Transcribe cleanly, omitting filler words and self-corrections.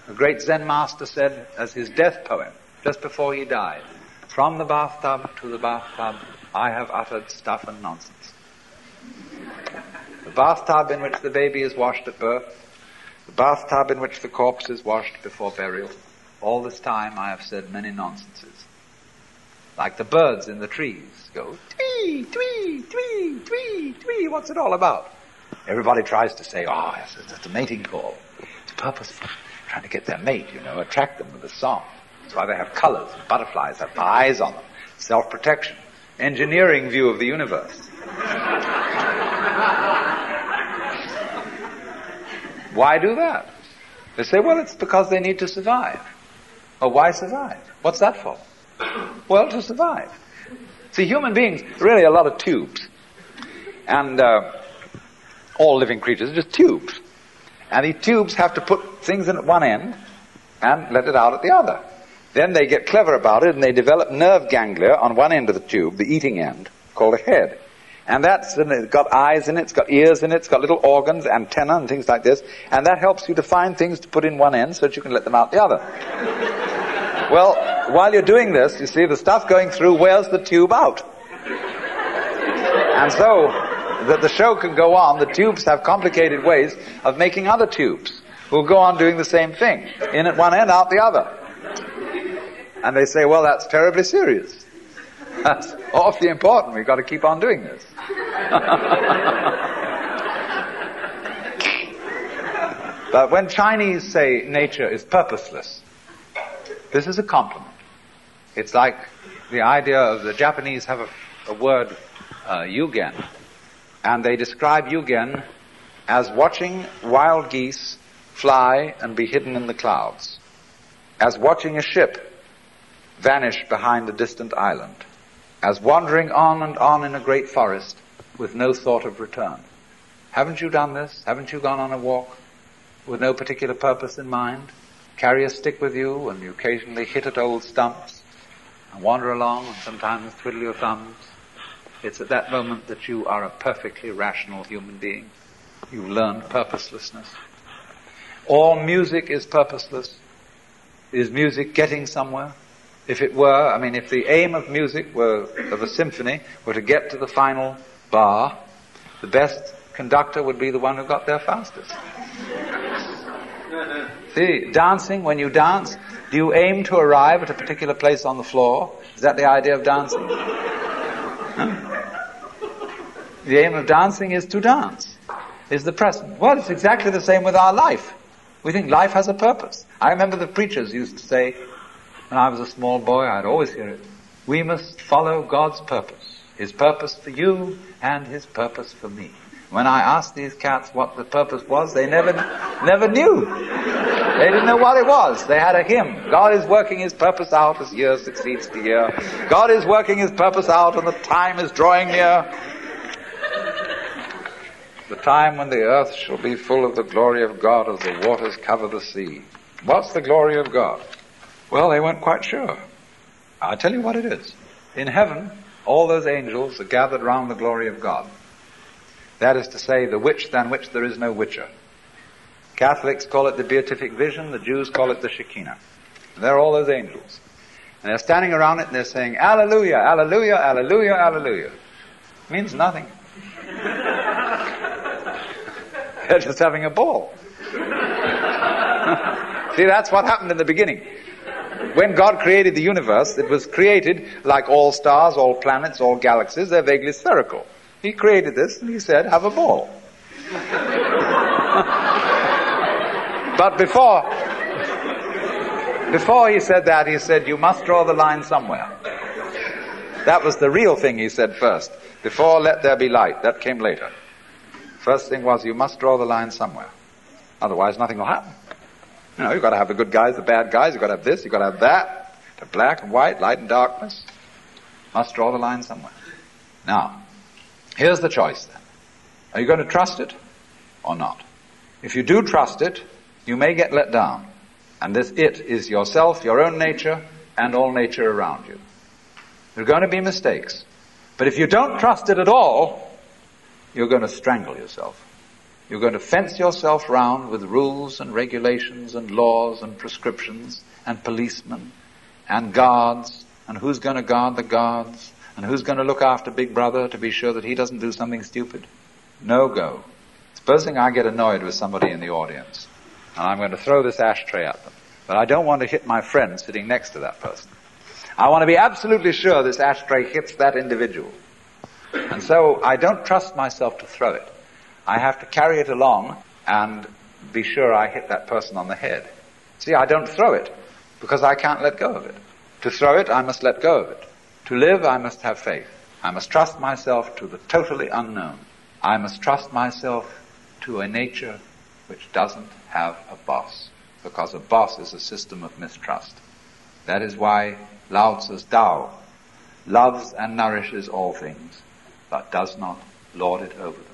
The great Zen master said as his death poem, just before he died, "From the bathtub to the bathtub, I have uttered stuff and nonsense." The bathtub in which the baby is washed at birth, the bathtub in which the corpse is washed before burial, all this time I have said many nonsenses. Like the birds in the trees go, twee, twee, twee, twee, twee, what's it all about? Everybody tries to say, oh, yes, it's a mating call. It's purposeful. Trying to get their mate, attract them with a song. That's why they have colors. Butterflies have eyes on them. Self-protection. Engineering view of the universe. Why do that? They say, well, it's because they need to survive. Well, why survive? What's that for? Well, to survive. See, human beings are really a lot of tubes. And all living creatures are just tubes. And these tubes have to put things in at one end and let it out at the other. Then they get clever about it and they develop nerve ganglia on one end of the tube, the eating end, called a head. And it's got eyes in it, it's got ears in it, it's got little organs, antenna and things like this. And that helps you to find things to put in one end so that you can let them out the other. Well, while you're doing this, you see, the stuff going through wears the tube out. And so that the show can go on, the tubes have complicated ways of making other tubes who will go on doing the same thing. In at one end, out the other. And they say, well, that's terribly serious. That's awfully important. We've got to keep on doing this. But when Chinese say nature is purposeless, this is a compliment. It's like the idea of the Japanese have a word, yugen. And they describe yugen as watching wild geese fly and be hidden in the clouds, as watching a ship vanish behind a distant island, as wandering on and on in a great forest with no thought of return. Haven't you done this? Haven't you gone on a walk with no particular purpose in mind? Carry a stick with you and you occasionally hit at old stumps and wander along and sometimes twiddle your thumbs. It's at that moment that you are a perfectly rational human being. You've learned purposelessness. All music is purposeless. Is music getting somewhere? If it were, if the aim of music of a symphony were to get to the final bar, the best conductor would be the one who got there fastest. See, dancing, when you dance, do you aim to arrive at a particular place on the floor? Is that the idea of dancing? Huh? The aim of dancing is to dance, is the present. Well, it's exactly the same with our life. We think life has a purpose. I remember the preachers used to say, when I was a small boy, I'd always hear it, we must follow God's purpose. His purpose for you and His purpose for me. When I asked these cats what the purpose was, they never knew. They didn't know what it was. They had a hymn. God is working His purpose out as year succeeds to year. God is working His purpose out and the time is drawing near. The time when the earth shall be full of the glory of God as the waters cover the sea. What's the glory of God? Well, they weren't quite sure. I'll tell you what it is. In heaven, all those angels are gathered round the glory of God. That is to say, the which than which there is no whicher. Catholics call it the beatific vision, the Jews call it the Shekinah. And they're all those angels. And they're standing around it and they're saying, Alleluia, Alleluia, Alleluia, Alleluia. It means nothing. They're just having a ball. See, that's what happened in the beginning. When God created the universe, it was created like all stars, all planets, all galaxies. They're vaguely spherical. He created this and He said, have a ball. But before He said that, He said, you must draw the line somewhere. That was the real thing He said first. Before let there be light. That came later. First thing was, you must draw the line somewhere. Otherwise nothing will happen. You've got to have the good guys, the bad guys, you've got to have this, you've got to have that. The black and white, light and darkness. Must draw the line somewhere. Now, here's the choice then. Are you going to trust it or not? If you do trust it, you may get let down. And this it is yourself, your own nature, and all nature around you. There are going to be mistakes. But if you don't trust it at all, you're going to strangle yourself. You're going to fence yourself round with rules and regulations and laws and prescriptions and policemen and guards, and who's going to guard the guards, and who's going to look after Big Brother to be sure that he doesn't do something stupid. No go. Supposing I get annoyed with somebody in the audience, and I'm going to throw this ashtray at them, but I don't want to hit my friend sitting next to that person. I want to be absolutely sure this ashtray hits that individual. And so I don't trust myself to throw it. I have to carry it along and be sure I hit that person on the head. See, I don't throw it because I can't let go of it. To throw it, I must let go of it. To live, I must have faith. I must trust myself to the totally unknown. I must trust myself to a nature which doesn't have a boss, because a boss is a system of mistrust. That is why Lao Tzu's Tao loves and nourishes all things, but does not lord it over them.